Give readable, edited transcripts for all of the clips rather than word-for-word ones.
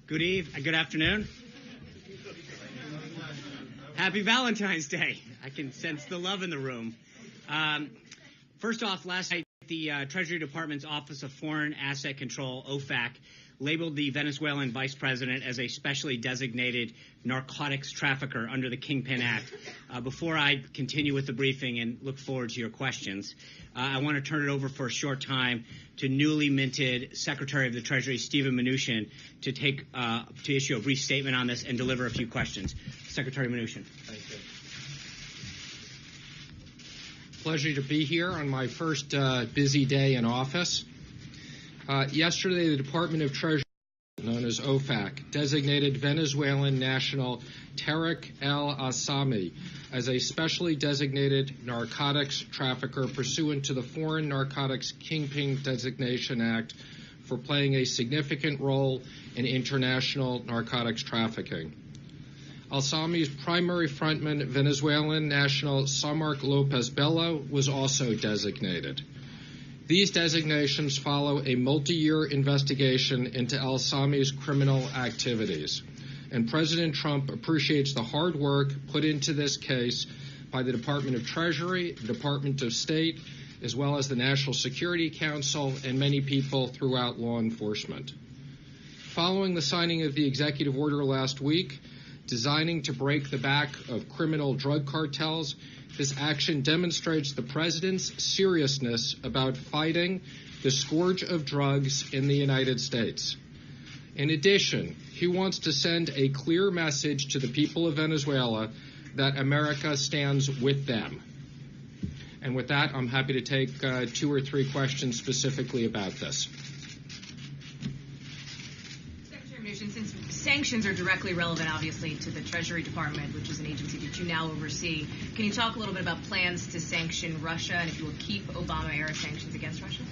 Good afternoon. Happy Valentine's Day. I can sense the love in the room. First off, last night, the Treasury Department's Office of Foreign Asset Control, OFAC, labeled the Venezuelan vice president as a specially designated narcotics trafficker under the Kingpin Act. Before I continue with the briefing and look forward to your questions, I want to turn it over for a short time to newly minted Secretary of the Treasury, Stephen Mnuchin, to issue a brief statement on this and deliver a few questions. Secretary Mnuchin. Thank you. Pleasure to be here on my first busy day in office. Yesterday, the Department of Treasury, known as OFAC, designated Venezuelan national Tarek El-Assami as a specially designated narcotics trafficker pursuant to the Foreign Narcotics Kingpin Designation Act for playing a significant role in international narcotics trafficking. Al-Sami's primary frontman, Venezuelan national Samark Lopez Bello, was also designated. These designations follow a multi-year investigation into Al-Sami's criminal activities, and President Trump appreciates the hard work put into this case by the Department of Treasury, the Department of State, as well as the National Security Council and many people throughout law enforcement. Following the signing of the executive order last week, designing to break the back of criminal drug cartels, this action demonstrates the president's seriousness about fighting the scourge of drugs in the United States. In addition, he wants to send a clear message to the people of Venezuela that America stands with them. And with that, I'm happy to take 2 or 3 questions specifically about this. Since sanctions are directly relevant, obviously, to the Treasury Department, which is an agency that you now oversee, can you talk a little bit about plans to sanction Russia and if you will keep Obama-era sanctions against Russia?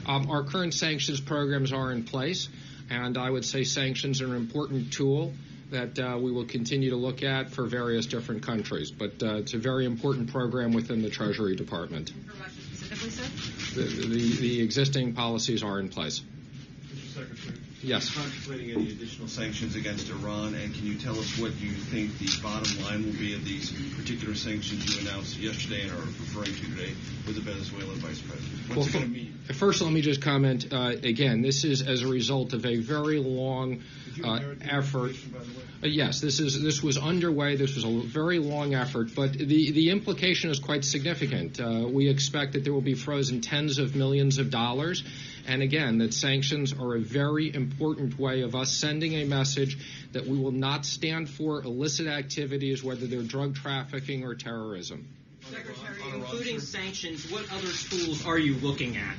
Our current sanctions programs are in place, and I would say sanctions are an important tool that we will continue to look at for various different countries. But it's a very important program within the Treasury Department. And for Russia specifically, sir? The existing policies are in place. Mr. Secretary. Yes. Contemplating any additional sanctions against Iran, and can you tell us what you think the bottom line will be of these particular sanctions you announced yesterday and are referring to today with the Venezuelan vice president? What's it going to mean? First, let me just comment again. This is as a result of a very long effort. By the way? Yes, this was underway. This was a very long effort, but the implication is quite significant. We expect that there will be frozen tens of millions of dollars. And again, that sanctions are a very important way of us sending a message that we will not stand for illicit activities, whether they're drug trafficking or terrorism. Secretary, including sanctions, what other tools are you looking at?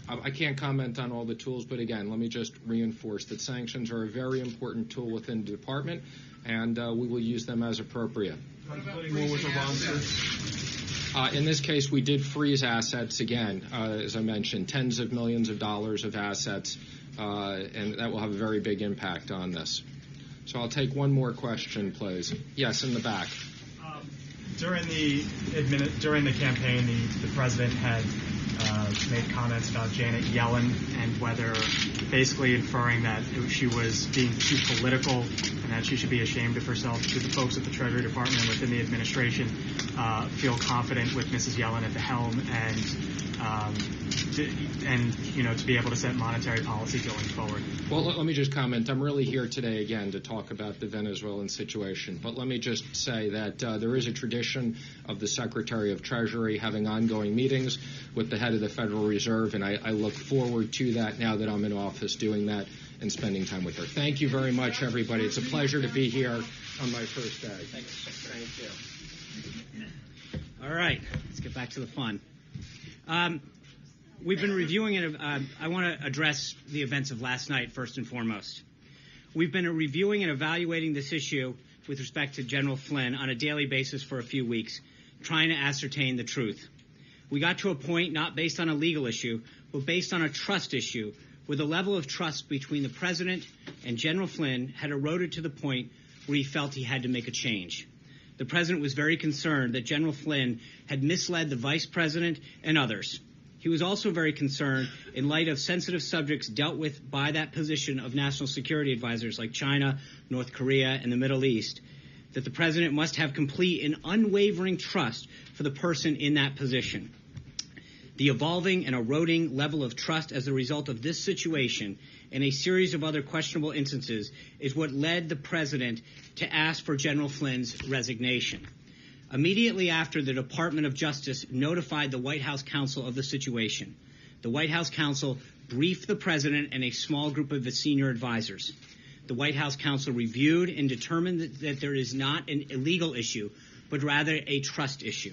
I can't comment on all the tools, but again, let me just reinforce that sanctions are a very important tool within the department, and we will use them as appropriate. Contemplating more with Iran, sir? In this case, we did freeze assets again, as I mentioned, tens of millions of dollars of assets, and that will have a very big impact on this. So I'll take one more question, please. Yes, in the back. During the campaign, the president had made comments about Janet Yellen and whether basically inferring that she was being too political and that she should be ashamed of herself. Do the folks at the Treasury Department and within the administration feel confident with Mrs. Yellen at the helm and to be able to set monetary policy going forward? Well, let me just comment. I'm really here today again to talk about the Venezuelan situation. But let me just say that there is a tradition of the Secretary of Treasury having ongoing meetings with the head of the Federal Reserve, and I look forward to that now that I'm in office, doing that and spending time with her. Thank you very much, everybody. It's a pleasure to be here on my first day. Thank you. All right, let's get back to the fun. We've been reviewing it. I want to address the events of last night first and foremost. We've been reviewing and evaluating this issue with respect to General Flynn on a daily basis for a few weeks, trying to ascertain the truth. We got to a point not based on a legal issue, but based on a trust issue, where the level of trust between the president and General Flynn had eroded to the point where he felt he had to make a change. The president was very concerned that General Flynn had misled the vice president and others. He was also very concerned, in light of sensitive subjects dealt with by that position of national security advisors like China, North Korea, and the Middle East, that the president must have complete and unwavering trust for the person in that position. The evolving and eroding level of trust as a result of this situation and a series of other questionable instances is what led the president to ask for General Flynn's resignation. Immediately after the Department of Justice notified the White House counsel of the situation, the White House counsel briefed the president and a small group of his senior advisors. The White House counsel reviewed and determined that there is not an illegal issue, but rather a trust issue.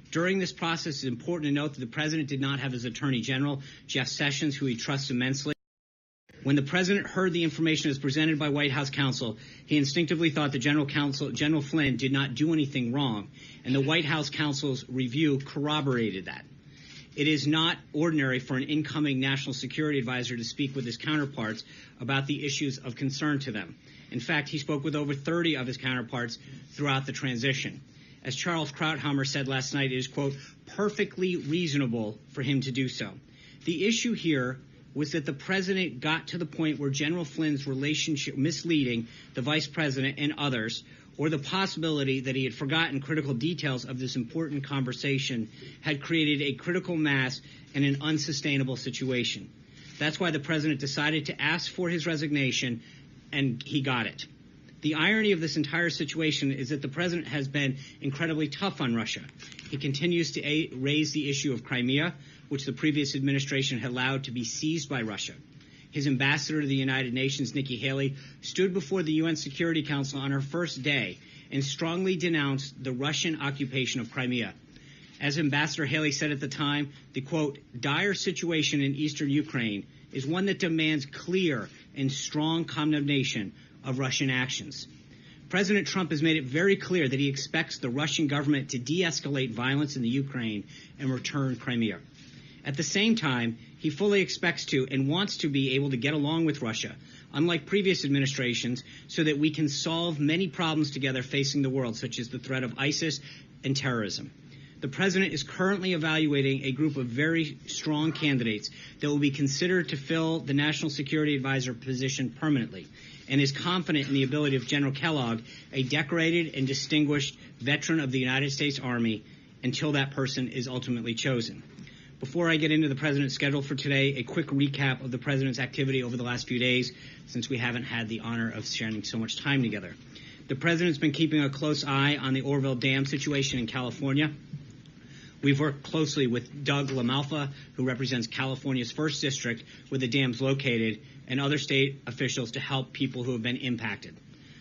During this process, it's important to note that the president did not have his attorney general, Jeff Sessions, who he trusts immensely. When the president heard the information as presented by White House counsel, he instinctively thought that General Flynn did not do anything wrong, and the White House counsel's review corroborated that. It is not ordinary for an incoming national security advisor to speak with his counterparts about the issues of concern to them. In fact, he spoke with over 30 of his counterparts throughout the transition. As Charles Krauthammer said last night, it is, quote, perfectly reasonable for him to do so. The issue here was that the president got to the point where General Flynn's relationship misleading the vice president and others, or the possibility that he had forgotten critical details of this important conversation, had created a critical mass and an unsustainable situation. That's why the president decided to ask for his resignation, and he got it. The irony of this entire situation is that the president has been incredibly tough on Russia. He continues to raise the issue of Crimea, which the previous administration had allowed to be seized by Russia. His ambassador to the United Nations, Nikki Haley, stood before the UN Security Council on her first day and strongly denounced the Russian occupation of Crimea. As Ambassador Haley said at the time, the, quote, dire situation in eastern Ukraine is one that demands clear and strong condemnation of Russian actions. President Trump has made it very clear that he expects the Russian government to de-escalate violence in the Ukraine and return Crimea. At the same time, he fully expects to and wants to be able to get along with Russia, unlike previous administrations, so that we can solve many problems together facing the world, such as the threat of ISIS and terrorism. The president is currently evaluating a group of very strong candidates that will be considered to fill the national security advisor position permanently, and is confident in the ability of General Kellogg, a decorated and distinguished veteran of the United States Army, until that person is ultimately chosen. Before I get into the president's schedule for today, a quick recap of the president's activity over the last few days, since we haven't had the honor of sharing so much time together. The president's been keeping a close eye on the Oroville Dam situation in California. We've worked closely with Doug LaMalfa, who represents California's 1st District, where the dam's located, and other state officials to help people who have been impacted.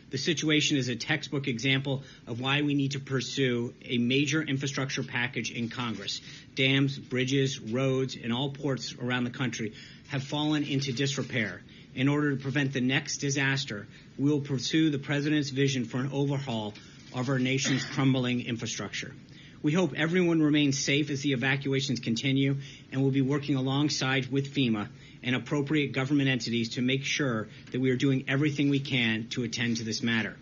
The situation is a textbook example of why we need to pursue a major infrastructure package in Congress. Dams, bridges, roads, and all ports around the country have fallen into disrepair. In order to prevent the next disaster, we will pursue the president's vision for an overhaul of our nation's crumbling infrastructure. We hope everyone remains safe as the evacuations continue, and will be working alongside with FEMA and appropriate government entities to make sure that we are doing everything we can to attend to this matter.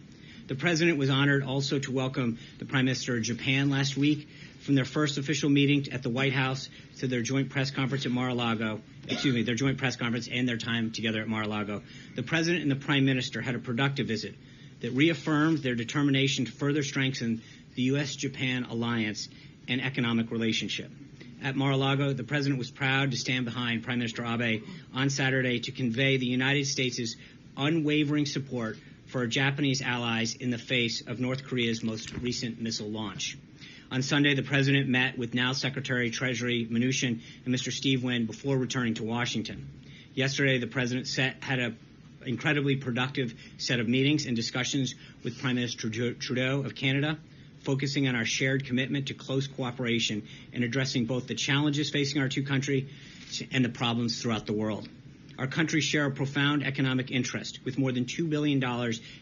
The president was honored also to welcome the Prime Minister of Japan last week from their first official meeting at the White House to their joint press conference at Mar-a-Lago, their joint press conference and their time together at Mar-a-Lago. The president and the Prime Minister had a productive visit that reaffirmed their determination to further strengthen the U.S.-Japan alliance and economic relationship. At Mar-a-Lago, the president was proud to stand behind Prime Minister Abe on Saturday to convey the United States' unwavering support for our Japanese allies in the face of North Korea's most recent missile launch. On Sunday, the president met with now Secretary Treasury Mnuchin and Mr. Steve Wynn before returning to Washington. Yesterday, the president had an incredibly productive set of meetings and discussions with Prime Minister Trudeau of Canada, focusing on our shared commitment to close cooperation and addressing both the challenges facing our two countries and the problems throughout the world. Our countries share a profound economic interest, with more than $2 billion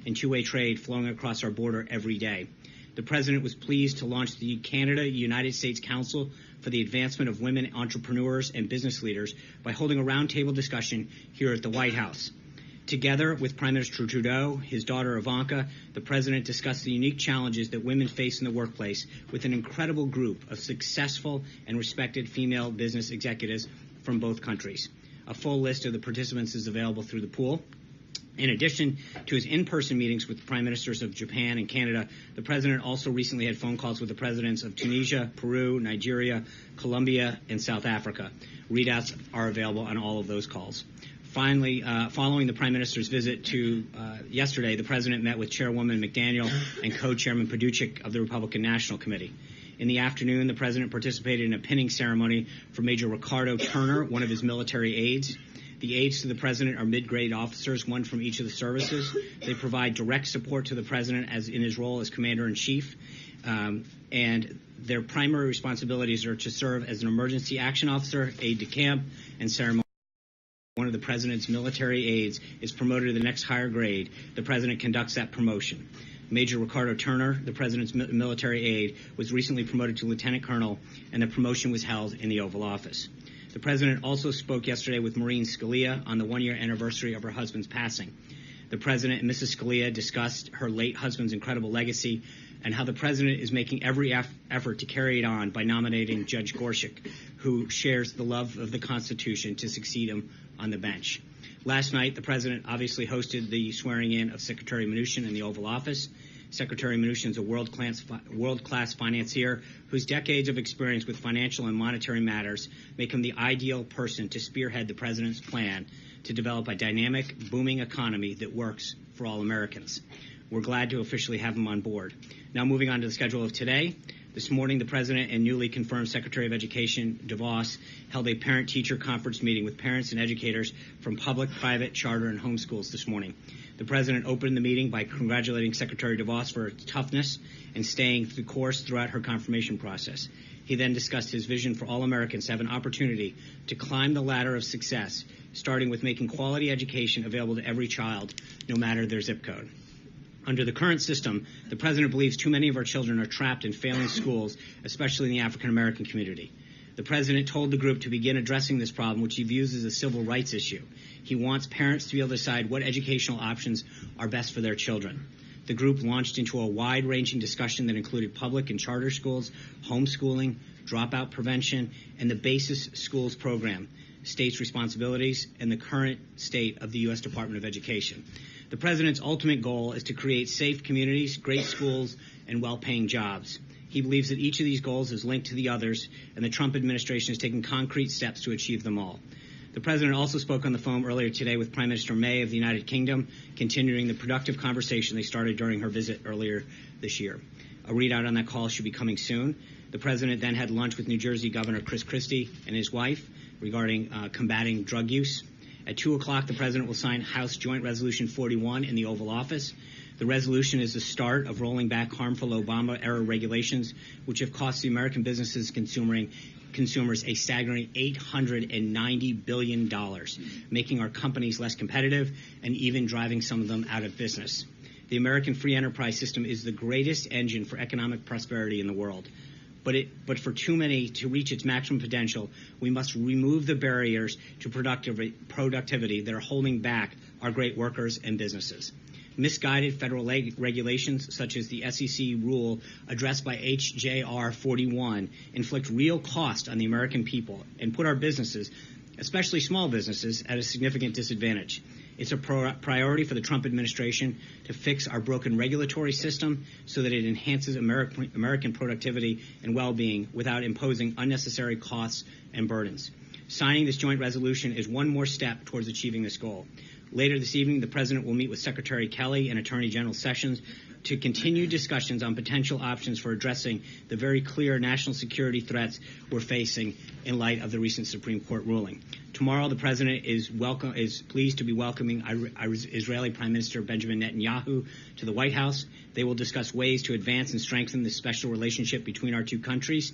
in two-way trade flowing across our border every day. The president was pleased to launch the Canada-United States Council for the Advancement of Women Entrepreneurs and Business Leaders by holding a roundtable discussion here at the White House. Together with Prime Minister Trudeau, his daughter Ivanka, the president discussed the unique challenges that women face in the workplace with an incredible group of successful and respected female business executives from both countries. A full list of the participants is available through the pool. In addition to his in-person meetings with the prime ministers of Japan and Canada, the president also recently had phone calls with the presidents of Tunisia, Peru, Nigeria, Colombia, and South Africa. Readouts are available on all of those calls. Finally, following the Prime Minister's visit to yesterday, the President met with Chairwoman McDaniel and Co-Chairman Paduchik of the Republican National Committee. In the afternoon, the President participated in a pinning ceremony for Major Ricardo Turner, one of his military aides. The aides to the President are mid-grade officers, one from each of the services. They provide direct support to the President as in his role as Commander-in-Chief, and their primary responsibilities are to serve as an emergency action officer, aide-de-camp, and ceremonial. One of the president's military aides is promoted to the next higher grade. The president conducts that promotion. Major Ricardo Turner, the president's military aide, was recently promoted to lieutenant colonel, and the promotion was held in the Oval Office. The president also spoke yesterday with Maureen Scalia on the one-year anniversary of her husband's passing. The president and Mrs. Scalia discussed her late husband's incredible legacy and how the president is making every effort to carry it on by nominating Judge Gorsuch, who shares the love of the Constitution, to succeed him on the bench. Last night, the president obviously hosted the swearing-in of Secretary Mnuchin in the Oval Office. Secretary Mnuchin is a world-class financier whose decades of experience with financial and monetary matters make him the ideal person to spearhead the president's plan to develop a dynamic, booming economy that works for all Americans. We're glad to officially have him on board. Now moving on to the schedule of today. This morning, the President and newly confirmed Secretary of Education DeVos held a parent-teacher conference meeting with parents and educators from public, private, charter, and homeschools this morning. The President opened the meeting by congratulating Secretary DeVos for her toughness and staying the course throughout her confirmation process. He then discussed his vision for all Americans to have an opportunity to climb the ladder of success, starting with making quality education available to every child, no matter their zip code. Under the current system, the President believes too many of our children are trapped in failing schools, especially in the African-American community. The President told the group to begin addressing this problem, which he views as a civil rights issue. He wants parents to be able to decide what educational options are best for their children. The group launched into a wide-ranging discussion that included public and charter schools, homeschooling, dropout prevention, and the Basis Schools program, states' responsibilities, and the current state of the U.S. Department of Education. The President's ultimate goal is to create safe communities, great schools, and well-paying jobs. He believes that each of these goals is linked to the others, and the Trump administration is taking concrete steps to achieve them all. The President also spoke on the phone earlier today with Prime Minister May of the United Kingdom, continuing the productive conversation they started during her visit earlier this year. A readout on that call should be coming soon. The President then had lunch with New Jersey Governor Chris Christie and his wife regarding combating drug use. At 2 o'clock, the President will sign House Joint Resolution 41 in the Oval Office. The resolution is the start of rolling back harmful Obama-era regulations, which have cost the American businesses consumers a staggering $890 billion, making our companies less competitive and even driving some of them out of business. The American free enterprise system is the greatest engine for economic prosperity in the world. But for too many to reach its maximum potential, we must remove the barriers to productivity that are holding back our great workers and businesses. Misguided federal regulations, such as the SEC rule addressed by HJR 41, inflict real cost on the American people and put our businesses, especially small businesses, at a significant disadvantage. It's a priority for the Trump administration to fix our broken regulatory system so that it enhances American productivity and well-being without imposing unnecessary costs and burdens. Signing this joint resolution is one more step towards achieving this goal. Later this evening, the President will meet with Secretary Kelly and Attorney General Sessions to continue discussions on potential options for addressing the very clear national security threats we're facing in light of the recent Supreme Court ruling. Tomorrow, the President is pleased to be welcoming Israeli Prime Minister Benjamin Netanyahu to the White House. They will discuss ways to advance and strengthen the special relationship between our two countries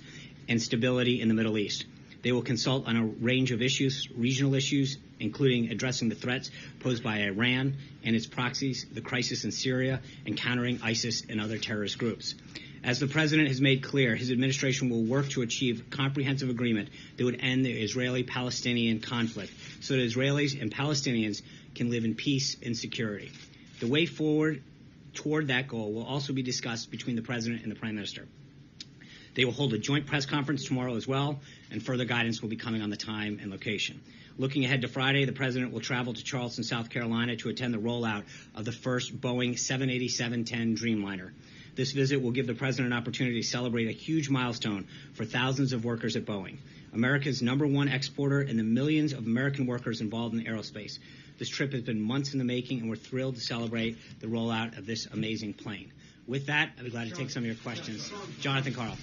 and stability in the Middle East. They will consult on a range of issues, regional issues, including addressing the threats posed by Iran and its proxies, the crisis in Syria, and countering ISIS and other terrorist groups. As the president has made clear, his administration will work to achieve a comprehensive agreement that would end the Israeli-Palestinian conflict so that Israelis and Palestinians can live in peace and security. The way forward toward that goal will also be discussed between the president and the prime minister. They will hold a joint press conference tomorrow as well, and further guidance will be coming on the time and location. Looking ahead to Friday, the president will travel to Charleston, South Carolina to attend the rollout of the first Boeing 787-10 Dreamliner. This visit will give the president an opportunity to celebrate a huge milestone for thousands of workers at Boeing, America's #1 exporter and the millions of American workers involved in aerospace. This trip has been months in the making, and we're thrilled to celebrate the rollout of this amazing plane. With that, I'd be glad to take some of your questions. Jonathan Carl.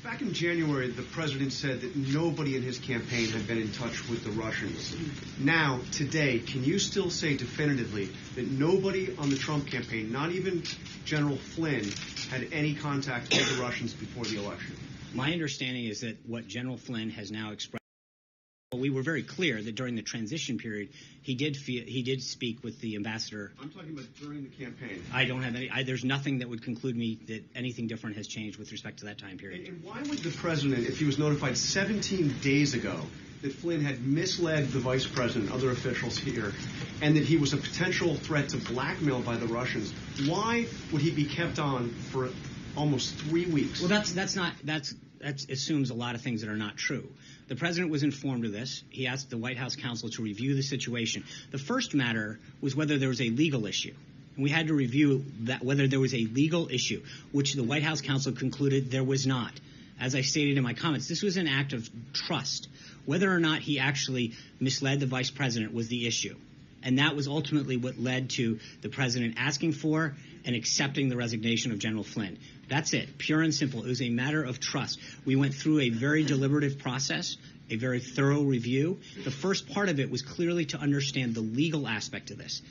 Back in January, the president said that nobody in his campaign had been in touch with the Russians. Now, today, can you still say definitively that nobody on the Trump campaign, not even General Flynn, had any contact with the Russians before the election? My understanding is that what General Flynn has now expressed, well, we were very clear that during the transition period, he did speak with the ambassador. I'm talking about during the campaign. I don't have any. There's nothing that would conclude me that anything different has changed with respect to that time period. And why would the president, if he was notified 17 days ago that Flynn had misled the vice president, other officials here, and that he was a potential threat to blackmail by the Russians, why would he be kept on for almost 3 weeks? Well, that assumes a lot of things that are not true. The president was informed of this. He asked the White House counsel to review the situation. The first matter was whether there was a legal issue. And we had to review that whether there was a legal issue, which the White House counsel concluded there was not. As I stated in my comments, this was an act of trust. Whether or not he actually misled the vice president was the issue. And that was ultimately what led to the president asking for and accepting the resignation of General Flynn. That's it, pure and simple. It was a matter of trust. We went through a very deliberative process, a very thorough review. The first part of it was clearly to understand the legal aspect of this.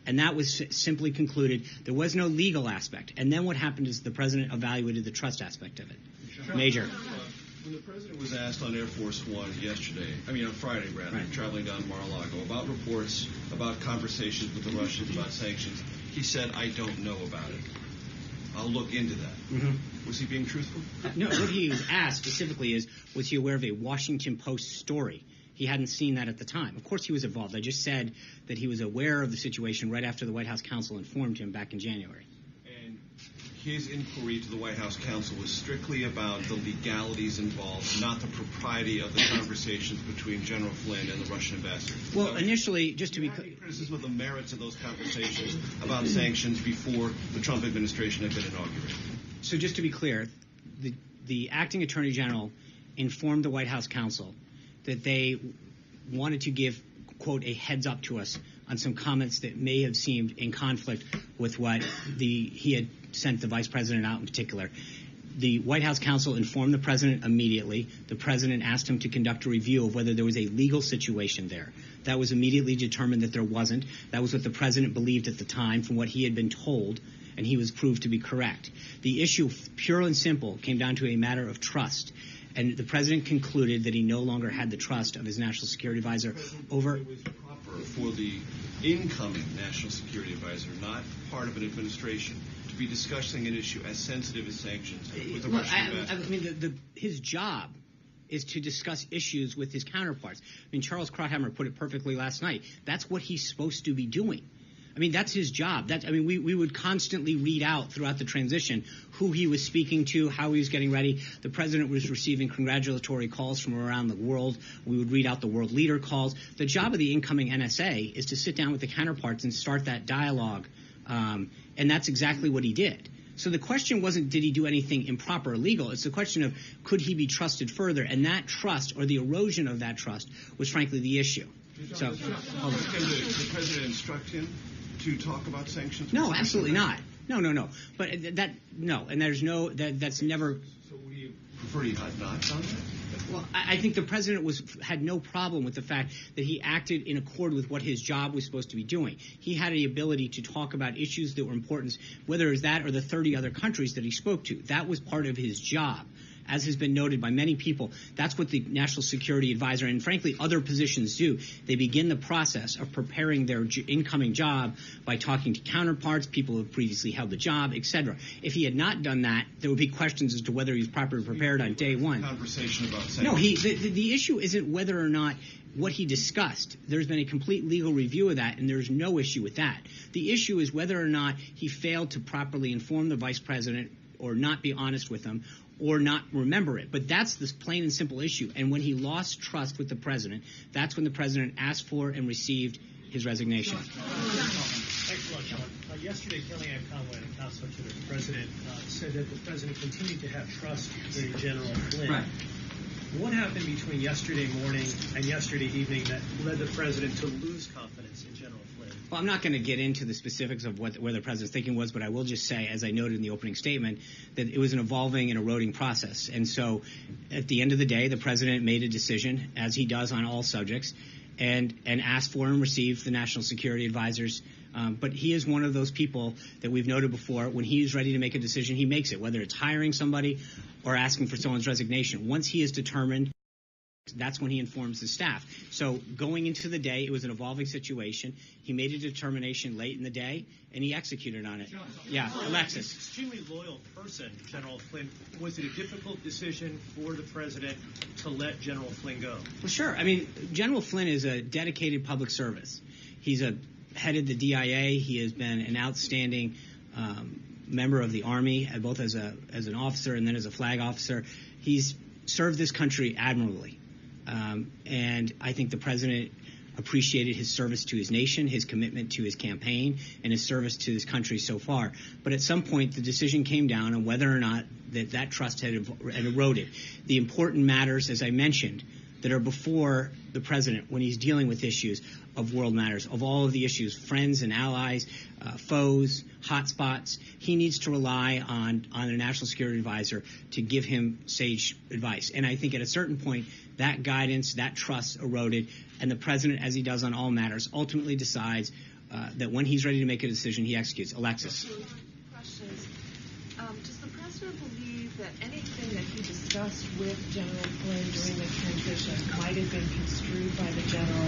And that was simply concluded there was no legal aspect. And then what happened is the president evaluated the trust aspect of it. Major. When the president was asked on Air Force One on Friday, right, traveling down to Mar-a-Lago, about reports, about conversations with the Russians, about sanctions, he said, "I don't know about it. I'll look into that." Mm-hmm. Was he being truthful? No, what he was asked specifically is, was he aware of a Washington Post story? He hadn't seen that at the time. Of course he was involved. I just said that he was aware of the situation right after the White House counsel informed him back in January. And his inquiry to the White House counsel was strictly about the legalities involved, not the propriety of the conversations between General Flynn and the Russian ambassador. Well, initially, just to be clear, criticism of the merits of those conversations about sanctions before the Trump administration had been inaugurated. So just to be clear, the acting attorney general informed the White House counsel that they wanted to give, quote, a heads up to us on some comments that may have seemed in conflict with what he had sent the vice president out in particular. The White House counsel informed the president immediately. The president asked him to conduct a review of whether there was a legal situation there. That was immediately determined that there wasn't. That was what the president believed at the time from what he had been told, and he was proved to be correct. The issue, pure and simple, came down to a matter of trust. And the president concluded that he no longer had the trust of his national security advisor over. It was proper for the incoming national security advisor, not part of an administration, to be discussing an issue as sensitive as sanctions with the Russian ambassador. I mean, his job is to discuss issues with his counterparts. I mean, Charles Krauthammer put it perfectly last night. That's what he's supposed to be doing. I mean, that's his job. We would constantly read out throughout the transition who he was speaking to, how he was getting ready. The president was receiving congratulatory calls from around the world. We would read out the world leader calls. The job of the incoming NSA is to sit down with the counterparts and start that dialogue, and that's exactly what he did. So the question wasn't did he do anything improper or illegal. It's the question of could he be trusted further, and that trust or the erosion of that trust was frankly the issue. So, did the president instruct him to talk about sanctions? No, absolutely not. No. But no, and there's no, that's never. So would you prefer he had not done that? Well, I think the president had no problem with the fact that he acted in accord with what his job was supposed to be doing. He had the ability to talk about issues that were important, whether it was that or the 30 other countries that he spoke to. That was part of his job as has been noted by many people, that's what the National Security Advisor and, frankly, other positions do. They begin the process of preparing their incoming job by talking to counterparts, people who have previously held the job, etc. If he had not done that, there would be questions as to whether he's properly prepared on day one. Conversation about no, the issue isn't whether or not what he discussed. There's been a complete legal review of that, and there's no issue with that. The issue is whether or not he failed to properly inform the vice president or not be honest with him or not remember it. But that's the plain and simple issue. And when he lost trust with the president, that's when the president asked for and received his resignation. Thanks a lot, John. Yesterday, Kellyanne Conway, a counselor to the president, said that the president continued to have trust in General Flynn. Right. What happened between yesterday morning and yesterday evening that led the president to lose confidence in General Flynn? Well, I'm not going to get into the specifics of where the president's thinking was, but I will just say, as I noted in the opening statement, that it was an evolving and eroding process. And so at the end of the day, the president made a decision, as he does on all subjects, and asked for and received the National Security Advisor's. But he is one of those people that we've noted before. When he's ready to make a decision, he makes it, whether it's hiring somebody or asking for someone's resignation. Once he is determined, that's when he informs his staff. So going into the day, it was an evolving situation. He made a determination late in the day, and he executed on it. Yeah, Alexis. Extremely loyal person, General Flynn. Was it a difficult decision for the president to let General Flynn go? Well, sure. I mean, General Flynn is a dedicated public service. He's headed the DIA. He has been an outstanding member of the Army, both as an officer and then as a flag officer. He's served this country admirably. And I think the president appreciated his service to his nation, his commitment to his campaign, and his service to this country so far. But at some point, the decision came down on whether or not that trust had eroded. The important matters, as I mentioned, that are before the president when he's dealing with issues of world matters, of all of the issues, friends and allies, foes, hotspots. He needs to rely on a national security advisor to give him sage advice. And I think at a certain point, that guidance, that trust eroded, and the president, as he does on all matters, ultimately decides that when he's ready to make a decision, he executes. Alexis. Questions. Does the president believe that anything that he discussed with General Flynn during the transition might have been construed by the general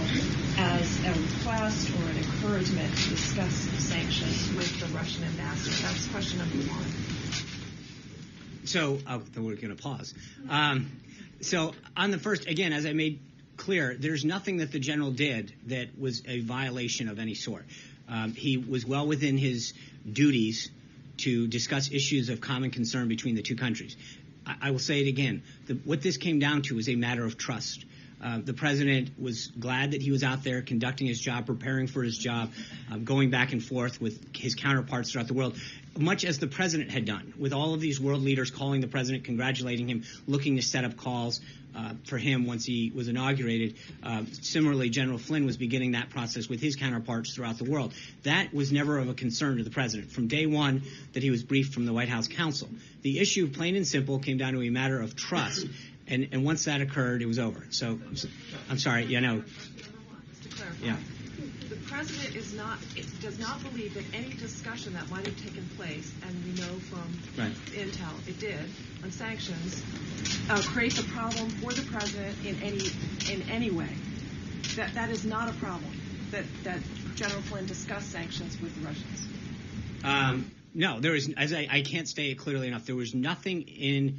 as a request or an encouragement to discuss sanctions with the Russian ambassador? That's question number one. So, then we're going to pause. So on the first, again, as I made clear, there's nothing that the general did that was a violation of any sort. He was well within his duties to discuss issues of common concern between the two countries. I will say it again. What this came down to is a matter of trust. The president was glad that he was out there conducting his job, preparing for his job, going back and forth with his counterparts throughout the world, much as the president had done, with all of these world leaders calling the president, congratulating him, looking to set up calls for him once he was inaugurated. Similarly, General Flynn was beginning that process with his counterparts throughout the world. That was never of a concern to the president from day one that he was briefed from the White House counsel. The issue, plain and simple, came down to a matter of trust. And once that occurred, it was over. So, I'm sorry. Yeah, no. Just to clarify. Yeah. The president does not believe that any discussion that might have taken place, and we know from intel it did, on sanctions, creates a problem for the president in any way. That is not a problem. That General Flynn discussed sanctions with the Russians. No, there is. As I can't state it clearly enough. There was nothing in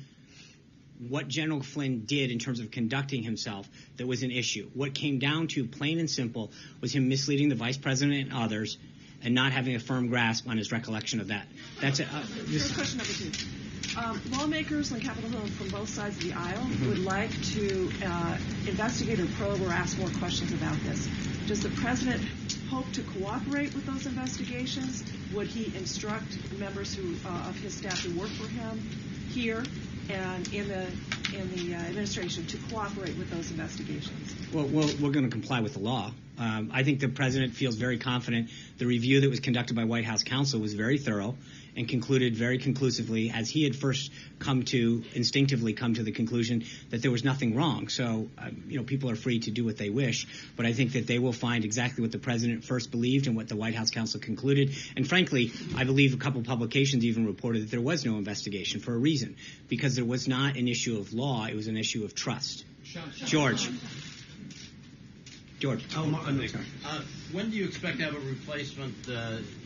what General Flynn did in terms of conducting himself that was an issue. What came down to, plain and simple, was him misleading the vice president and others and not having a firm grasp on his recollection of that. That's it. Here's question number two. Lawmakers on Capitol Hill from both sides of the aisle would like to investigate or probe or ask more questions about this. Does the president hope to cooperate with those investigations? Would he instruct members of his staff who work for him here and in the administration to cooperate with those investigations? Well, we're going to comply with the law. I think the president feels very confident. The review that was conducted by White House counsel was very thorough, and concluded very conclusively, as he had first instinctively come to the conclusion that there was nothing wrong. So, people are free to do what they wish, but I think that they will find exactly what the president first believed and what the White House counsel concluded. And frankly, I believe a couple publications even reported that there was no investigation for a reason, because there was not an issue of law, it was an issue of trust. George. When do you expect to have a replacement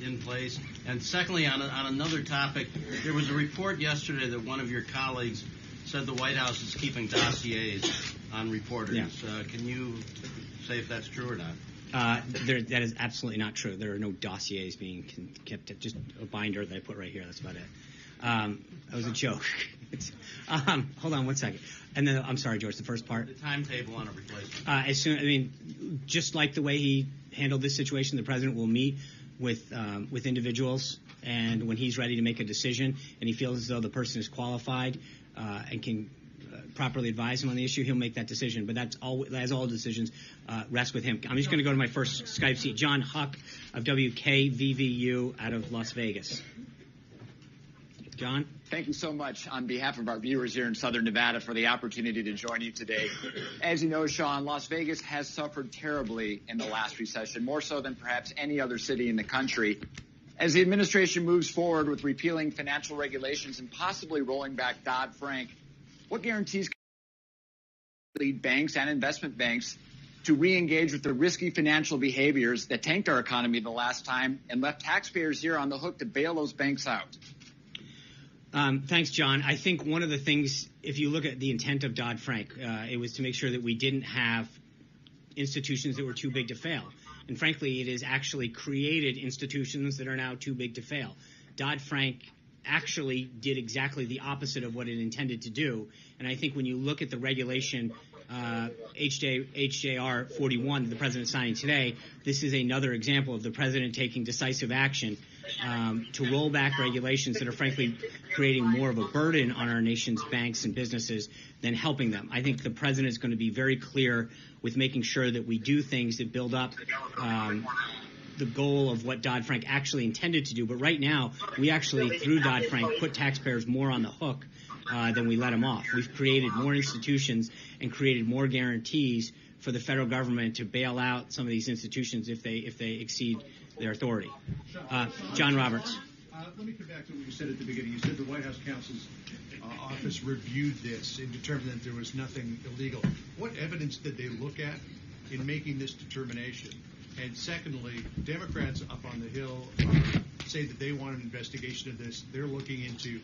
in place? And secondly, on another topic, there was a report yesterday that one of your colleagues said the White House is keeping dossiers on reporters. Yeah. Can you say if that's true or not? That is absolutely not true. There are no dossiers being kept. Just a binder that I put right here. That's about it. That was a joke. Hold on one second. And then, I'm sorry, George, the first part. The timetable on a replacement. Just like the way he handled this situation, the president will meet with individuals, and when he's ready to make a decision and he feels as though the person is qualified and can properly advise him on the issue, he'll make that decision. But that's all decisions rest with him. I'm just going to go to my first Skype seat. John Huck of WKVVU out of Las Vegas. John? Thank you so much on behalf of our viewers here in Southern Nevada for the opportunity to join you today. As you know, Sean, Las Vegas has suffered terribly in the last recession, more so than perhaps any other city in the country. As the administration moves forward with repealing financial regulations and possibly rolling back Dodd-Frank, what guarantees can lead banks and investment banks to re-engage with the risky financial behaviors that tanked our economy the last time and left taxpayers here on the hook to bail those banks out? Thanks, John. I think one of the things, if you look at the intent of Dodd-Frank, it was to make sure that we didn't have institutions that were too big to fail. And frankly, it has actually created institutions that are now too big to fail. Dodd-Frank actually did exactly the opposite of what it intended to do. And I think when you look at the regulation HJR 41 that the president is signing today, this is another example of the president taking decisive action to roll back regulations that are frankly creating more of a burden on our nation's banks and businesses than helping them. I think the president is going to be very clear with making sure that we do things that build up the goal of what Dodd-Frank actually intended to do. But right now, we actually, through Dodd-Frank, put taxpayers more on the hook than we let them off. We've created more institutions and created more guarantees for the federal government to bail out some of these institutions if they exceed their authority. John Roberts. Let me come back to what you said at the beginning. You said the White House counsel's office reviewed this and determined that there was nothing illegal. What evidence did they look at in making this determination? And secondly, Democrats up on the Hill say that they want an investigation of this. They're looking into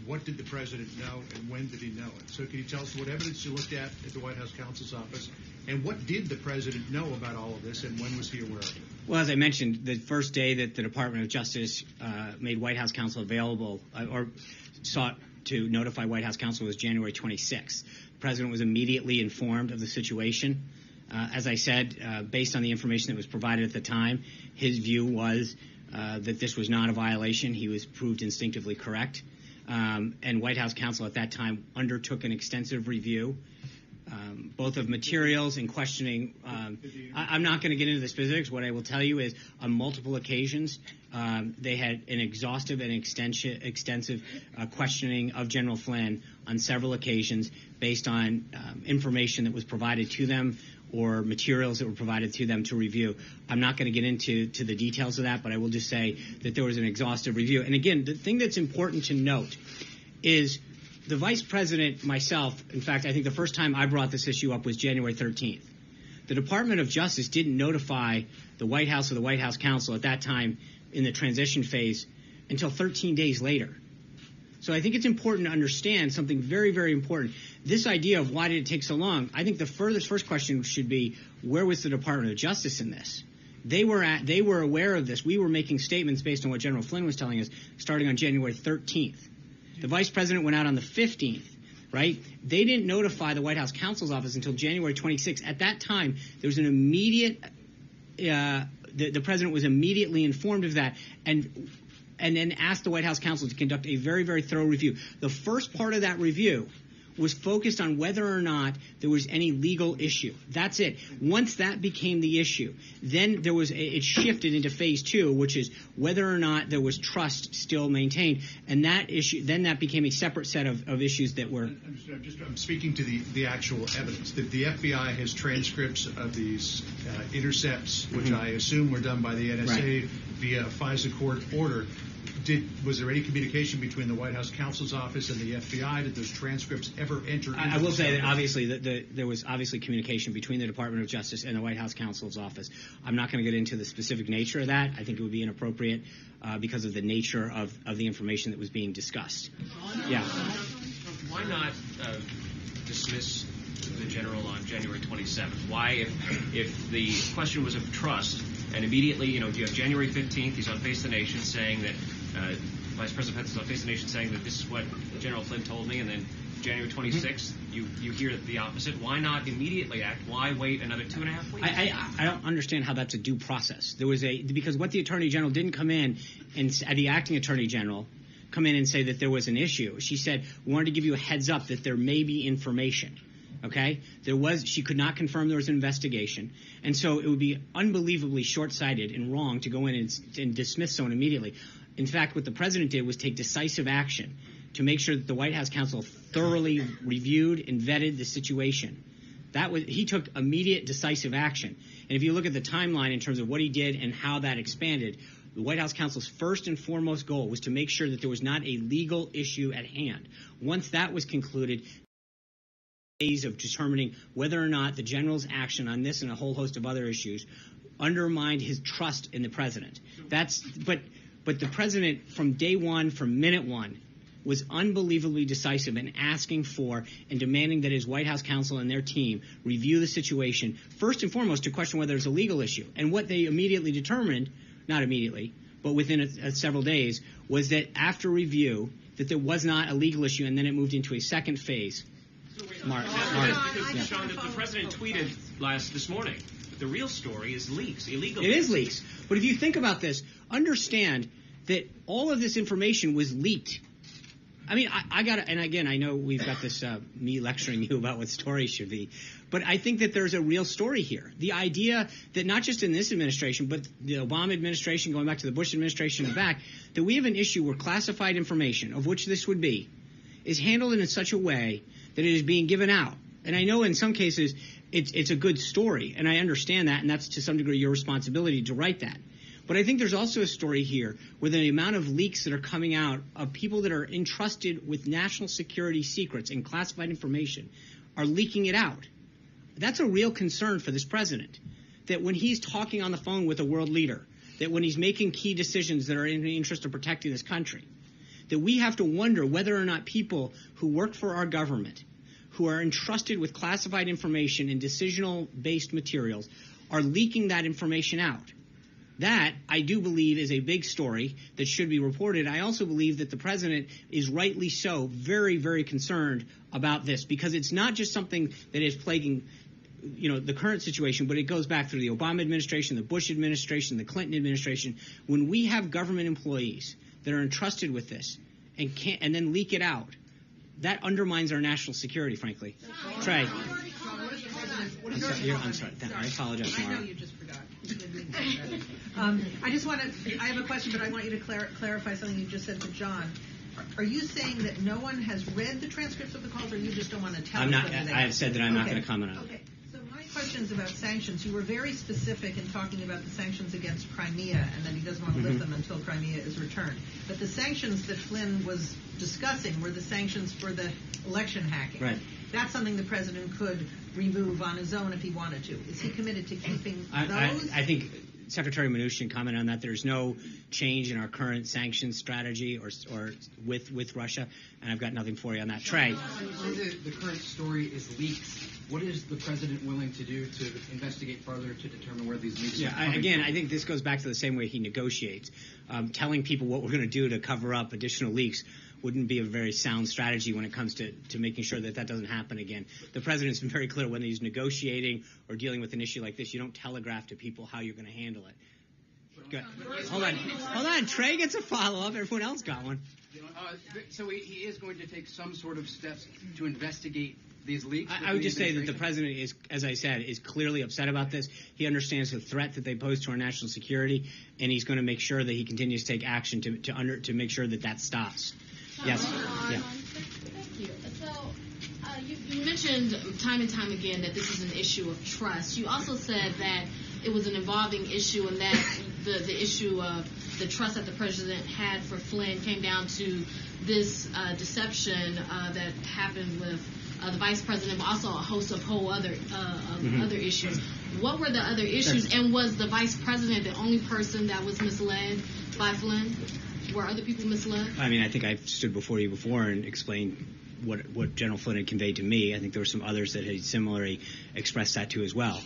what did the president know and when did he know it. So can you tell us what evidence you looked at the White House counsel's office, and what did the president know about all of this, and when was he aware of it? Well, as I mentioned, the first day that the Department of Justice made White House counsel available or sought to notify White House counsel was January 26th. The president was immediately informed of the situation. As I said, based on the information that was provided at the time, his view was that this was not a violation. He was proved instinctively correct. And White House counsel at that time undertook an extensive review, both of materials and questioning. I'm not going to get into the specifics. What I will tell you is on multiple occasions, they had an exhaustive and extensive questioning of General Flynn on several occasions based on information that was provided to them or materials that were provided to them to review. I'm not going to get into the details of that, but I will just say that there was an exhaustive review. And again, the thing that's important to note is the vice president, myself, in fact, I think the first time I brought this issue up was January 13th. The Department of Justice didn't notify the White House or the White House counsel at that time in the transition phase until 13 days later. So I think it's important to understand something very, very important. This idea of why did it take so long, I think the first question should be, where was the Department of Justice in this? They were aware of this. We were making statements based on what General Flynn was telling us starting on January 13th. The vice president went out on the 15th, right? They didn't notify the White House counsel's office until January 26th. At that time, there was an immediate the president was immediately informed of that and then asked the White House counsel to conduct a very, very thorough review. The first part of that review was focused on whether or not there was any legal issue. That's it. Once that became the issue, then it shifted into phase 2, which is whether or not there was trust still maintained. And that issue, then that became a separate set of issues that were. I'm speaking to the actual evidence. The FBI has transcripts of these intercepts, which I assume were done by the NSA via a FISA court order. Was there any communication between the White House counsel's office and the FBI? Did those transcripts ever enter? I will say that obviously there was obviously communication between the Department of Justice and the White House counsel's office. I'm not going to get into the specific nature of that. I think it would be inappropriate because of the nature of the information that was being discussed. Yeah. Why not dismiss the general on January 27th? Why, if the question was of trust, and immediately, you have January 15th, he's on Face the Nation saying that, Vice President Pence is on Face the Nation saying that this is what General Flynn told me, and then January 26th, you hear the opposite. Why not immediately act? Why wait another 2.5 weeks? I don't understand how that's a due process. Because what the Attorney General didn't come in, and the acting Attorney General come in and say that there was an issue. She said, we wanted to give you a heads up that there may be information. Okay? She could not confirm there was an investigation. And so it would be unbelievably short-sighted and wrong to go in and dismiss someone immediately. In fact, what the president did was take decisive action to make sure that the White House counsel thoroughly reviewed and vetted the situation. He took immediate decisive action. And if you look at the timeline in terms of what he did and how that expanded, the White House counsel's first and foremost goal was to make sure that there was not a legal issue at hand. Once that was concluded, days of determining whether or not the general's action on this and a whole host of other issues undermined his trust in the president. But the president, from day one, from minute one, was unbelievably decisive in asking for and demanding that his White House counsel and their team review the situation, first and foremost to question whether there's a legal issue. And what they immediately determined, not immediately, but within several days, was that after review, that there was not a legal issue, and then it moved into a second phase. Because, Sean, the president tweeted this morning, the real story is leaks, illegal leaks. It is leaks. But if you think about this, understand that all of this information was leaked. I mean, and again, I know we've got this, me lecturing you about what stories should be, but I think that there's a real story here. The idea that not just in this administration, but the Obama administration, going back to the Bush administration and back, that we have an issue where classified information, of which this would be, is handled in such a way that it is being given out. And I know in some cases it's a good story, and I understand that, and that's to some degree your responsibility to write that. But I think there's also a story here where the amount of leaks that are coming out of people that are entrusted with national security secrets and classified information are leaking it out. That's a real concern for this president, that when he's talking on the phone with a world leader, that when he's making key decisions that are in the interest of protecting this country, that we have to wonder whether or not people who work for our government, who are entrusted with classified information and decisional-based materials, are leaking that information out. That, I do believe, is a big story that should be reported. I also believe that the president is rightly so very, very concerned about this, because it's not just something that is plaguing the current situation, but it goes back through the Obama administration, the Bush administration, the Clinton administration. When we have government employees that are entrusted with this and then leak it out, that undermines our national security, frankly. Trey. I'm sorry. I apologize, Mara. I know you just forgot. I have a question, but I want you to clarify something you just said to John. Are you saying that no one has read the transcripts of the calls, or you just don't want to tell us whether they have? I have said that I'm not going to comment on it. Okay. So my question is about sanctions. You were very specific in talking about the sanctions against Crimea, and that he doesn't want to lift them until Crimea is returned. But the sanctions that Flynn was discussing were the sanctions for the election hacking. Right. That's something the president could remove on his own if he wanted to. Is he committed to keeping those? I think Secretary Mnuchin commented on that. There's no change in our current sanctions strategy or with Russia, and I've got nothing for you on that. Trey. The current story is leaks. What is the president willing to do to investigate further to determine where these leaks are coming from? I think this goes back to the same way he negotiates. Telling people what we're going to do to cover up additional leaks wouldn't be a very sound strategy when it comes to making sure that doesn't happen again. The president's been very clear when he's negotiating or dealing with an issue like this, you don't telegraph to people how you're going to handle it. Hold on. Trey gets a follow-up. Everyone else got one. So he is going to take some sort of steps to investigate these leaks? I would just say that the president is, as I said, is clearly upset about this. He understands the threat that they pose to our national security, and he's going to make sure that he continues to take action to make sure that stops. Yes. Yeah. Thank you. So you mentioned time and time again that this is an issue of trust. You also said that it was an evolving issue, and that the issue of the trust that the president had for Flynn came down to this deception that happened with the vice president, but also a host of other issues. What were the other issues, and was the vice president the only person that was misled by Flynn? Were other people misled? I mean, I think I stood before you before and explained what General Flynn had conveyed to me. I think there were some others that had similarly expressed that to as well.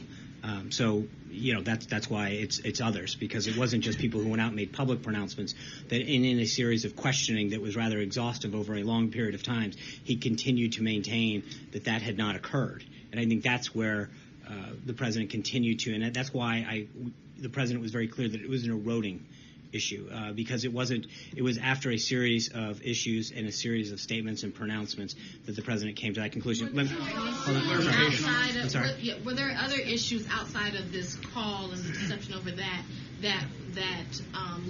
So, that's why it's others, because it wasn't just people who went out and made public pronouncements. That in a series of questioning that was rather exhaustive over a long period of time, he continued to maintain that had not occurred. And I think that's where the president continued to, and that's why the president was very clear that it was an eroding issue, because it was after a series of issues and a series of statements and pronouncements that the president came to that conclusion. Were there other issues outside of this call and the deception over that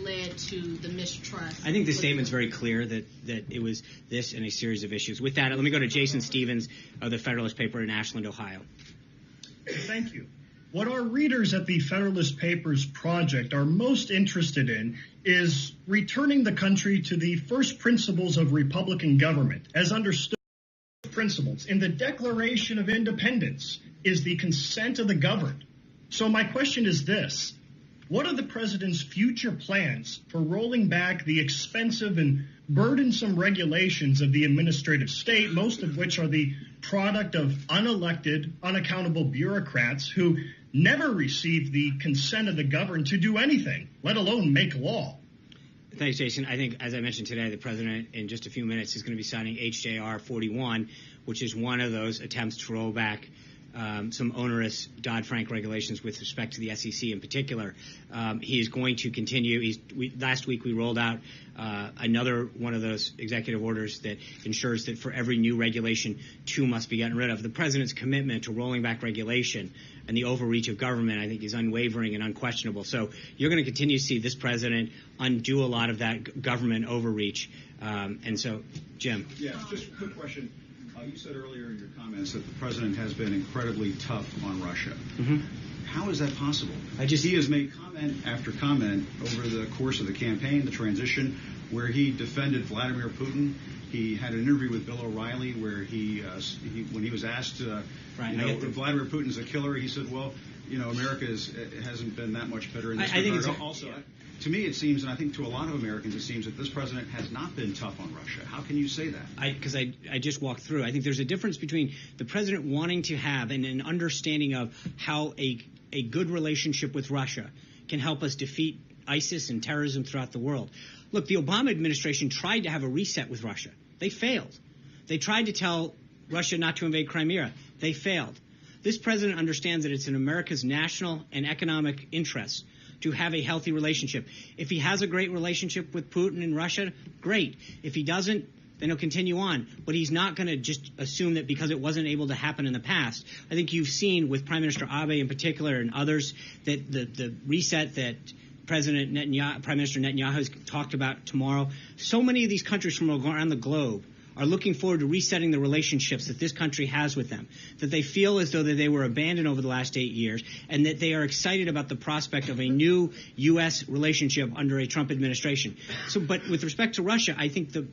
led to the mistrust? I think the statement's very clear that it was this and a series of issues. With that, let me go to Jason Stevens of the Federalist paper in Ashland, Ohio. Thank you. What our readers at the Federalist Papers Project are most interested in is returning the country to the first principles of Republican government, as understood principles. In the Declaration of Independence is the consent of the governed. So my question is this: what are the president's future plans for rolling back the expensive and burdensome regulations of the administrative state, most of which are the product of unelected, unaccountable bureaucrats who never received the consent of the governed to do anything, let alone make law? Thanks, Jason. I think, as I mentioned today, the president in just a few minutes is going to be signing HJR 41, which is one of those attempts to roll back some onerous Dodd-Frank regulations with respect to the SEC in particular. He is going to continue. Last week we rolled out another one of those executive orders that ensures that for every new regulation, two must be gotten rid of. The president's commitment to rolling back regulation and the overreach of government, I think, is unwavering and unquestionable. So you're going to continue to see this president undo a lot of that government overreach. And so, Jim. Yeah, just a quick question. You said earlier in your comments that the president has been incredibly tough on Russia. Mm-hmm. How is that possible? He has made comment after comment over the course of the campaign, the transition, where he defended Vladimir Putin. He had an interview with Bill O'Reilly where when he was asked, Vladimir Putin's a killer, he said, well, America hasn't been that much better in this regard. Also, to me, it seems, and I think to a lot of Americans, it seems that this president has not been tough on Russia. How can you say that? Because I just walked through. I think there's a difference between the president wanting to have an understanding of how a good relationship with Russia can help us defeat ISIS and terrorism throughout the world. Look, the Obama administration tried to have a reset with Russia. They failed. They tried to tell Russia not to invade Crimea. They failed. This president understands that it's in America's national and economic interests to have a healthy relationship. If he has a great relationship with Putin and Russia, great. If he doesn't, then he'll continue on. But he's not going to just assume that because it wasn't able to happen in the past. I think you've seen with Prime Minister Abe in particular and others that the reset that Prime Minister Netanyahu has talked about tomorrow, so many of these countries from around the globe are looking forward to resetting the relationships that this country has with them, that they feel as though that they were abandoned over the last 8 years, and that they are excited about the prospect of a new U.S. relationship under a Trump administration. But with respect to Russia, I think the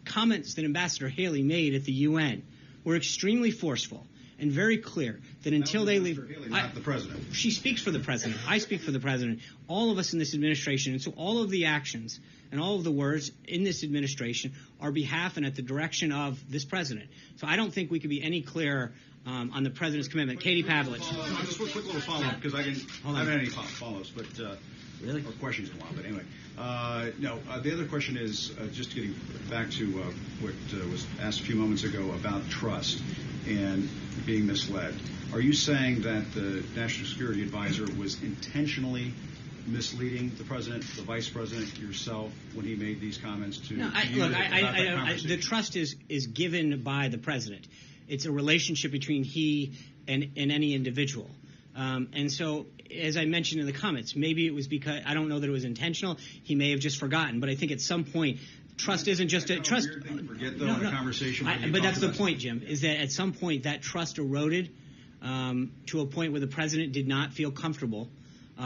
comments that Ambassador Haley made at the UN were extremely forceful and very clear that until they leave, Haley, not the president. She speaks for the president. I speak for the president. All of us in this administration, and so all of the actions and all of the words in this administration are behalf and at the direction of this president. So I don't think we could be any clearer on the president's commitment. Katie Pavlich. Just a quick little follow-up, because I haven't had any follow-ups, but really, or questions in a while. But anyway, the other question is just getting back to what was asked a few moments ago about trust and being misled. Are you saying that the National Security Advisor was intentionally misleading the president, the vice president, yourself when he made these comments to no, you about that conversation? The trust is given by the president. It's a relationship between he and any individual. And so, as I mentioned in the comments, maybe it was because I don't know that it was intentional. He may have just forgotten. But I think at some point, trust isn't just a trust. Forget though in a conversation. But that's the point, Jim. Is that at some point that trust eroded to a point where the president did not feel comfortable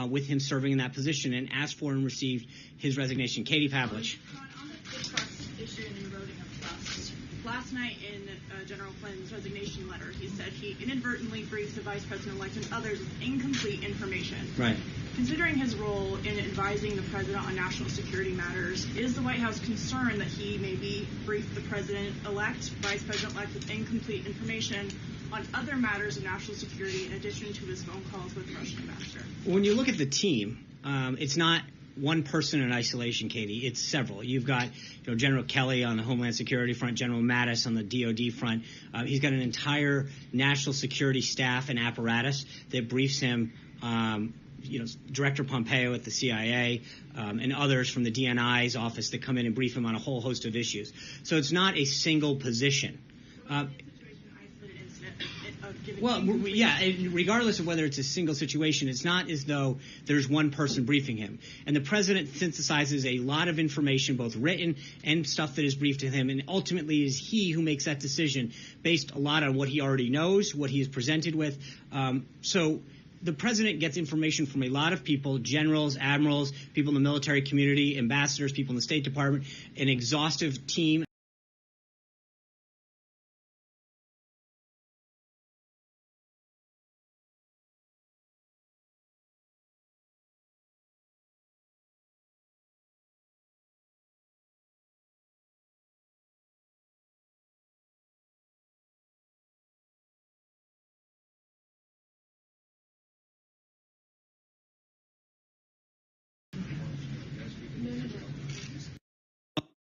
with him serving in that position and asked for and received his resignation. Katie Pavlich. On the trust issue and eroding of trust, last night in General Flynn's resignation letter, he said he inadvertently briefed the vice president-elect and others with incomplete information. Right. Considering his role in advising the president on national security matters, is the White House concerned that he maybe briefed the president-elect, vice president-elect with incomplete information on other matters of national security in addition to his phone calls with the Russian ambassador? When you look at the team, it's not one person in isolation, Katie. It's several. You've got General Kelly on the Homeland Security front, General Mattis on the DOD front. He's got an entire national security staff and apparatus that briefs him. Director Pompeo at the CIA and others from the DNI's office that come in and brief him on a whole host of issues. So it's not a single position. Regardless of whether it's a single situation, it's not as though there's one person briefing him. And the president synthesizes a lot of information, both written and stuff that is briefed to him, and ultimately is he who makes that decision based a lot on what he already knows, what he is presented with. So the president gets information from a lot of people, generals, admirals, people in the military community, ambassadors, people in the State Department, an exhaustive team.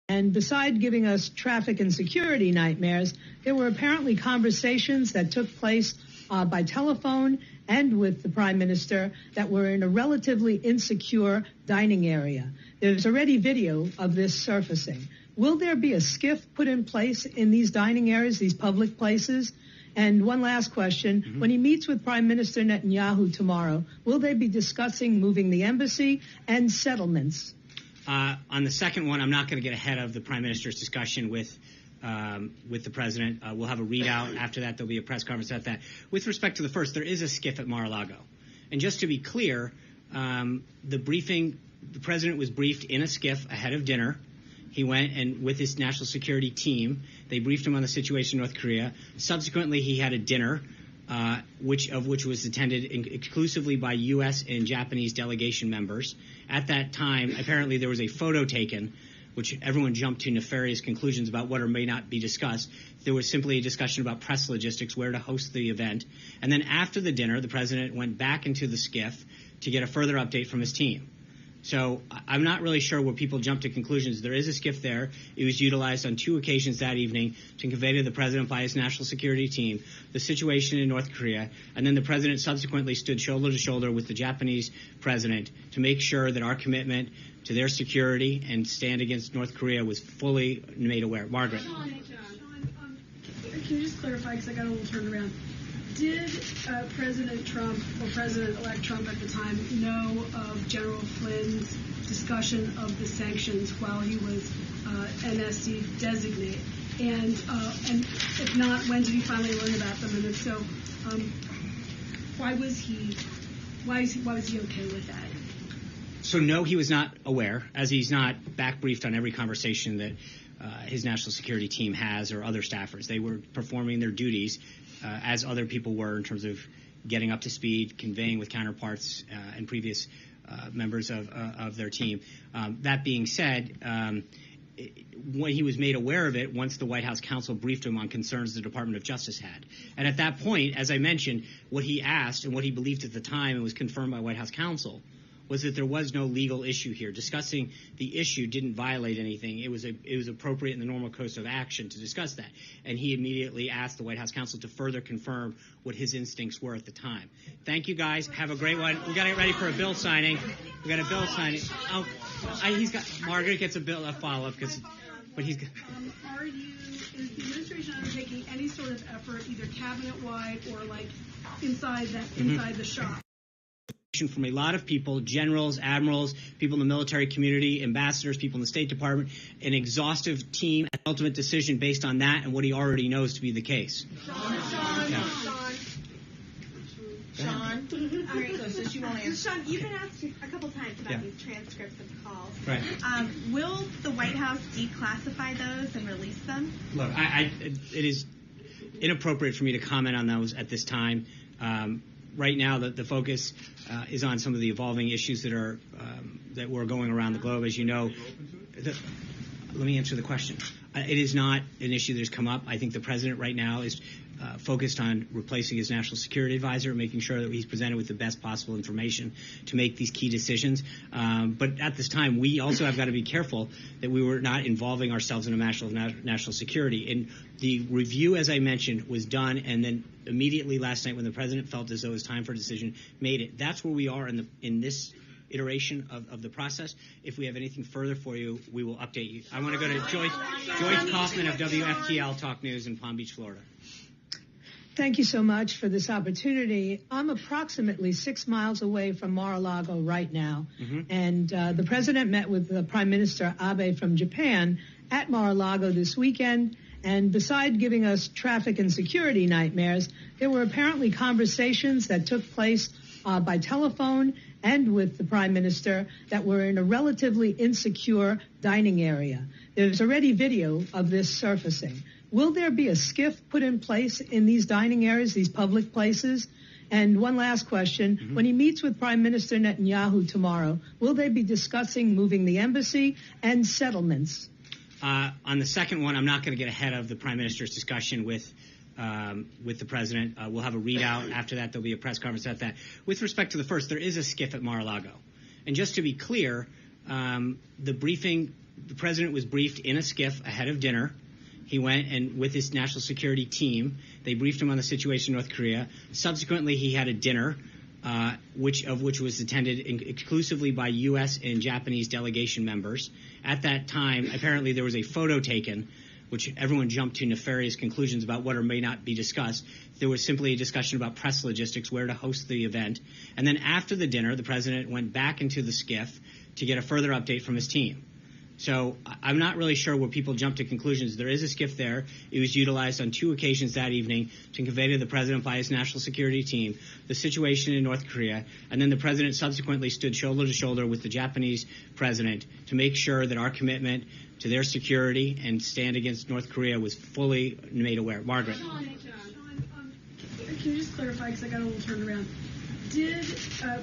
And besides giving us traffic and security nightmares, there were apparently conversations that took place by telephone and with the prime minister that were in a relatively insecure dining area. There's already video of this surfacing. Will there be a skiff put in place in these dining areas, these public places? And one last question. When he meets with Prime Minister Netanyahu tomorrow, will they be discussing moving the embassy and settlements? On the second one, I'm not going to get ahead of the prime minister's discussion with the president. We'll have a readout. After that, there'll be a press conference at that. With respect to the first, there is a skiff at Mar-a-Lago. And just to be clear, the president was briefed in a skiff ahead of dinner. He went and with his national security team, they briefed him on the situation in North Korea. Subsequently, he had a dinner, which was attended exclusively by U.S. and Japanese delegation members. At that time, apparently there was a photo taken, which everyone jumped to nefarious conclusions about what or may not be discussed. There was simply a discussion about press logistics, where to host the event. And then after the dinner, the president went back into the skiff to get a further update from his team. So I'm not really sure where people jump to conclusions. There is a skiff there. It was utilized on 2 occasions that evening to convey to the president by his national security team the situation in North Korea. And then the president subsequently stood shoulder to shoulder with the Japanese president to make sure that our commitment to their security and stand against North Korea was fully made aware. Margaret. Sean, can you just clarify, because I got a little turned around. Did President Trump or President-elect Trump at the time know of General Flynn's discussion of the sanctions while he was NSC designate? And if not, when did he finally learn about them? And if so, why was he okay with that? So no, he was not aware, as he's not back briefed on every conversation that his national security team has or other staffers. They were performing their duties as other people were in terms of getting up to speed, conveying with counterparts and previous members of their team. That being said, when he was made aware of it, once the White House counsel briefed him on concerns the Department of Justice had. And at that point, as I mentioned, what he asked and what he believed at the time and was confirmed by White House counsel was that there was no legal issue here. Discussing the issue didn't violate anything. It was appropriate in the normal course of action to discuss that. And he immediately asked the White House counsel to further confirm what his instincts were at the time. Thank you, guys. Have a great one. We got to get ready for a bill signing. We got a bill signing. Oh, Margaret gets a follow-up but he's got. Is the administration undertaking any sort of effort, either cabinet-wide or like inside the shop? From a lot of people, generals, admirals, people in the military community, ambassadors, people in the State Department, an exhaustive team, an ultimate decision based on that and what he already knows to be the case. Sean. All right, so since you won't answer. Sean, you've been asked a couple times about these transcripts of calls. Right. Will the White House declassify those and release them? Look, it is inappropriate for me to comment on those at this time. Right now, the focus is on some of the evolving issues that were going around the globe. As you know, let me answer the question. It is not an issue that has come up. I think the president right now is focused on replacing his national security advisor, making sure that he's presented with the best possible information to make these key decisions. But at this time, we also have got to be careful that we were not involving ourselves in a matter of national security. And the review, as I mentioned, was done, and then immediately last night when the president felt as though it was time for a decision, made it. That's where we are in this iteration of the process. If we have anything further for you, we will update you. I want to go to Joyce Kaufman of WFTL Talk News in Palm Beach, Florida. Thank you so much for this opportunity. I'm approximately 6 miles away from Mar-a-Lago right now, and the president met with the Prime Minister Abe from Japan at Mar-a-Lago this weekend, and besides giving us traffic and security nightmares, there were apparently conversations that took place by telephone and with the Prime Minister that were in a relatively insecure dining area. There's already video of this surfacing. Will there be a skiff put in place in these dining areas, these public places? And one last question. When he meets with Prime Minister Netanyahu tomorrow, will they be discussing moving the embassy and settlements? On the second one, I'm not going to get ahead of the Prime Minister's discussion with the president. We'll have a readout. After that, there'll be a press conference at that. With respect to the first, there is a skiff at Mar-a-Lago. And just to be clear, the president was briefed in a skiff ahead of dinner. He went and with his national security team, they briefed him on the situation in North Korea. Subsequently, he had a dinner, which was attended exclusively by U.S. and Japanese delegation members. At that time, apparently there was a photo taken, which everyone jumped to nefarious conclusions about what or may not be discussed. There was simply a discussion about press logistics, where to host the event. And then after the dinner, the president went back into the skiff to get a further update from his team. So I'm not really sure where people jump to conclusions. There is a skiff there. It was utilized on 2 occasions that evening to convey to the president by his national security team the situation in North Korea. And then the president subsequently stood shoulder to shoulder with the Japanese president to make sure that our commitment to their security and stand against North Korea was fully made aware. Margaret. Sean, can you just clarify, because I got a little turned around. Did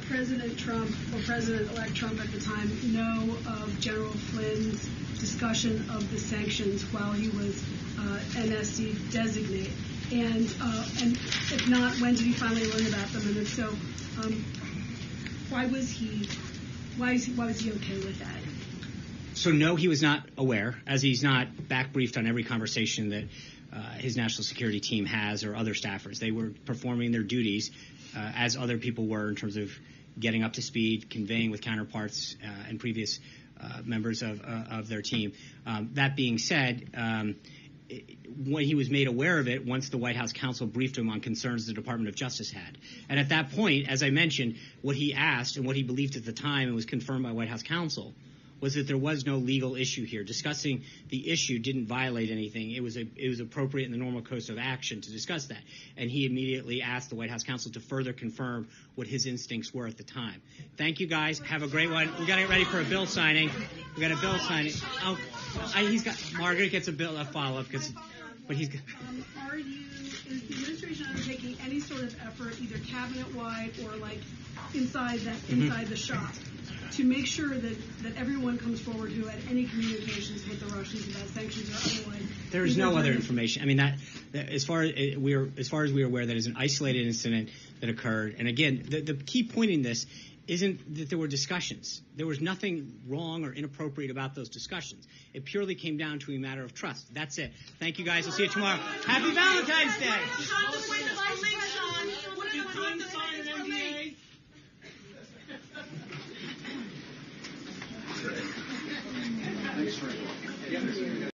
President Trump or President-elect Trump at the time know of General Flynn's discussion of the sanctions while he was NSC designate? And if not, when did he finally learn about them? And if so, why was he okay with that? So no, he was not aware, as he's not back briefed on every conversation that his national security team has or other staffers. They were performing their duties as other people were in terms of getting up to speed, conveying with counterparts and previous members of their team. That being said, when he was made aware of it, once the White House counsel briefed him on concerns the Department of Justice had. And at that point, as I mentioned, what he asked and what he believed at the time and was confirmed by White House counsel was that there was no legal issue here. Discussing the issue didn't violate anything. It was appropriate in the normal course of action to discuss that. And he immediately asked the White House counsel to further confirm what his instincts were at the time. Thank you, guys. Have a great one. We got to get ready for a bill signing. We got a bill signing. Margaret gets a follow-up but he's got. Is the administration undertaking any sort of effort, either cabinet-wide or like inside the shop, to make sure that everyone comes forward who had any communications with the Russians about sanctions or otherwise? There is no other information. I mean, that as far as we are aware, that is an isolated incident that occurred. And again, the key point in this isn't that there were discussions. There was nothing wrong or inappropriate about those discussions. It purely came down to a matter of trust. That's it. Thank you, guys. I'll see you tomorrow. Happy Valentine's Day.